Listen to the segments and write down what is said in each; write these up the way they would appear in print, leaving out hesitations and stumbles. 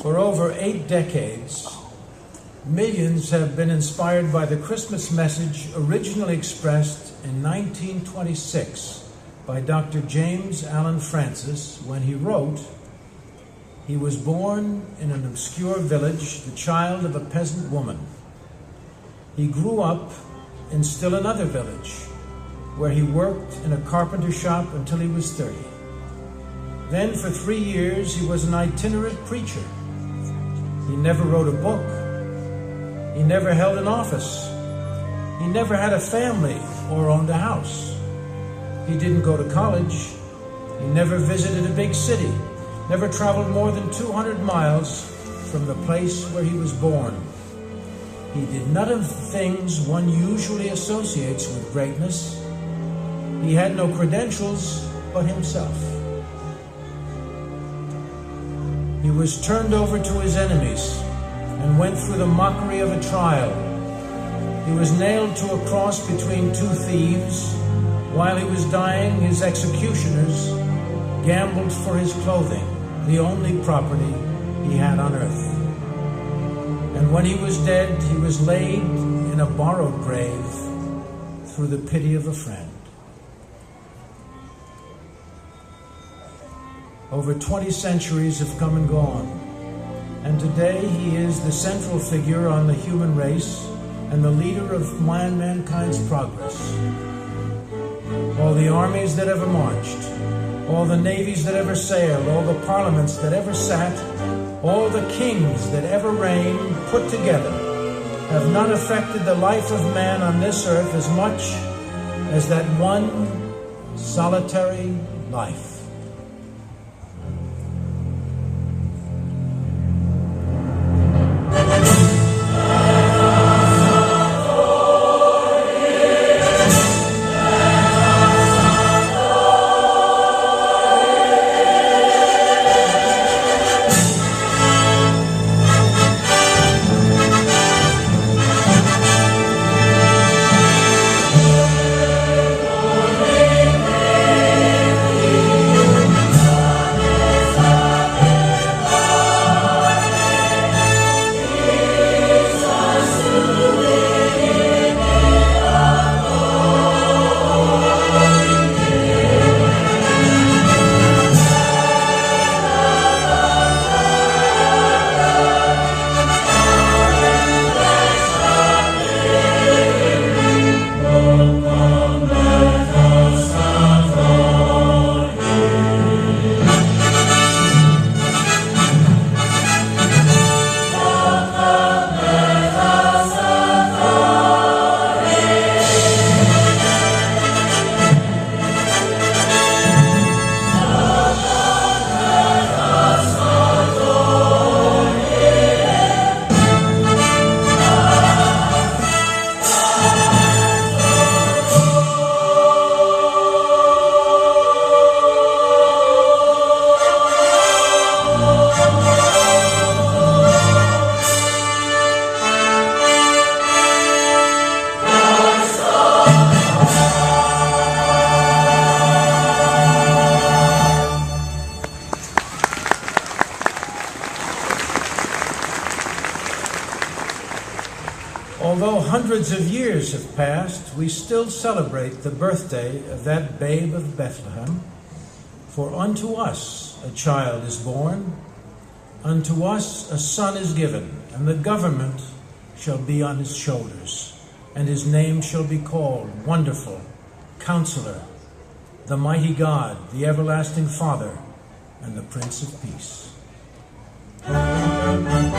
For over 8 decades, millions have been inspired by the Christmas message originally expressed in 1926 by Dr. James Allen Francis when he wrote, "He was born in an obscure village, the child of a peasant woman. He grew up in still another village, where he worked in a carpenter shop until he was 30. Then for 3 years he was an itinerant preacher. He never wrote a book. He never held an office. He never had a family or owned a house. He didn't go to college. He never visited a big city, never traveled more than 200 miles from the place where he was born. He did none of the things one usually associates with greatness. He had no credentials but himself. He was turned over to his enemies and went through the mockery of a trial. He was nailed to a cross between 2 thieves. While he was dying, his executioners gambled for his clothing, the only property he had on earth. And when he was dead, he was laid in a borrowed grave through the pity of a friend." Over 20 centuries have come and gone, and today he is the central figure on the human race and the leader of mankind's progress. All the armies that ever marched, all the navies that ever sailed, all the parliaments that ever sat, all the kings that ever reigned put together have not affected the life of man on this earth as much as that one solitary life. Although hundreds of years have passed, we still celebrate the birthday of that babe of Bethlehem. For unto us a child is born, unto us a son is given, and the government shall be on his shoulders, and his name shall be called Wonderful, Counselor, the Mighty God, the Everlasting Father, and the Prince of Peace. Hallelujah.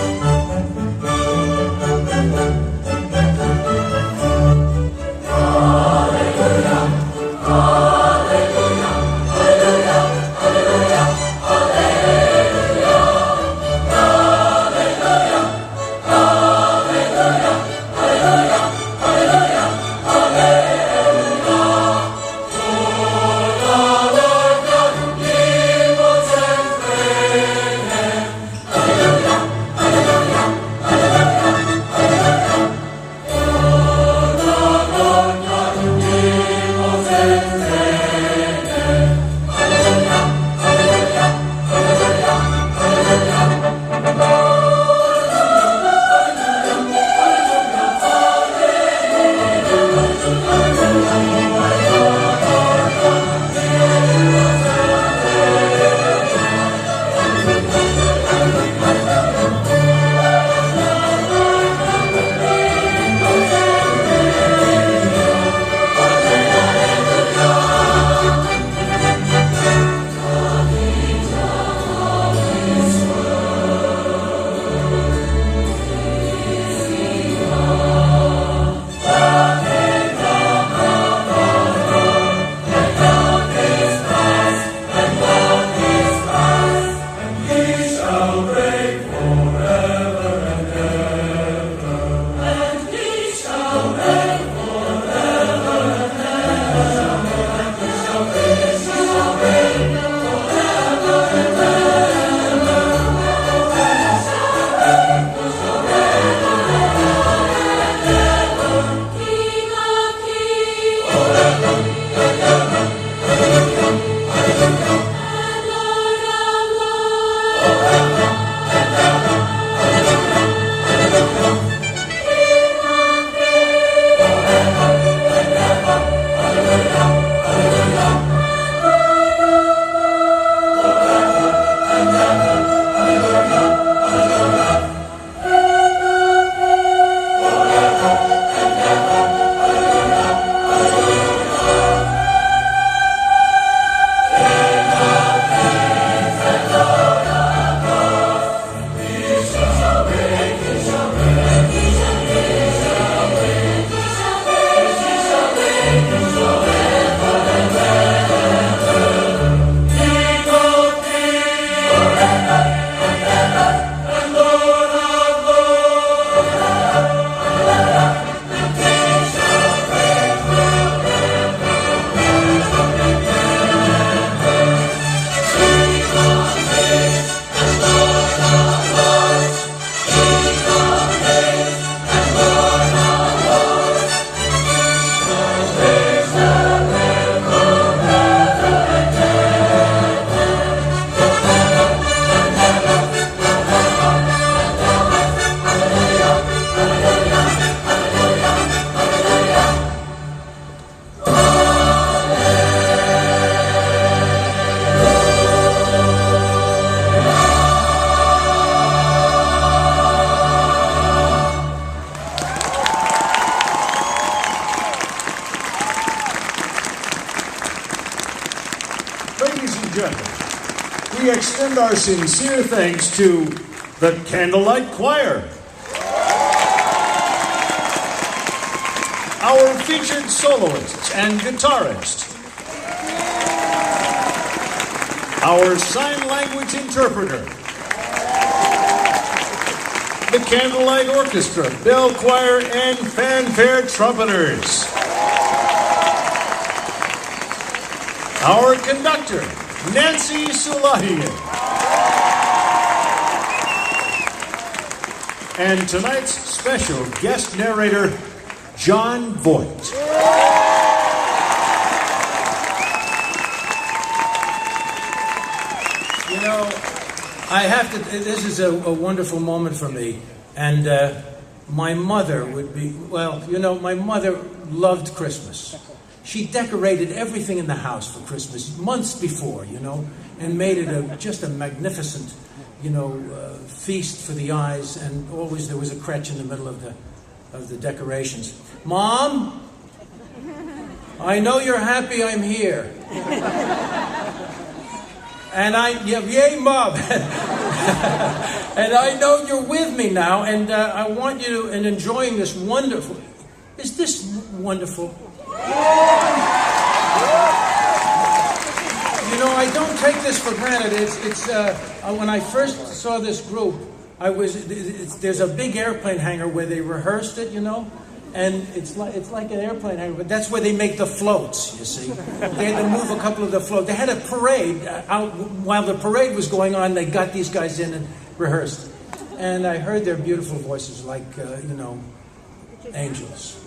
Ladies and gentlemen, we extend our sincere thanks to the Candlelight Choir, our featured soloists and guitarists, our sign language interpreter, the Candlelight Orchestra, bell choir, and fanfare trumpeters, our conductor, Nancy Sulahian, and tonight's special guest narrator, Jon Voight. You know, I have to, this is a wonderful moment for me. And my mother would be, well, you know, my mother loved Christmas. She decorated everything in the house for Christmas months before, you know, and made it just a magnificent, you know, feast for the eyes. And always there was a crutch in the middle of the decorations. Mom, I know you're happy I'm here. And yay, Mom. And I know you're with me now, and I want you to, and enjoying this wonderful, is this wonderful? You know, I don't take this for granted. It's when I first saw this group, there's a big airplane hangar where they rehearsed it, you know, and it's like an airplane hangar, but that's where they make the floats, you see. They had to move a couple of the floats. They had a parade out, while the parade was going on, they got these guys in and rehearsed. And I heard their beautiful voices like, you know, angels.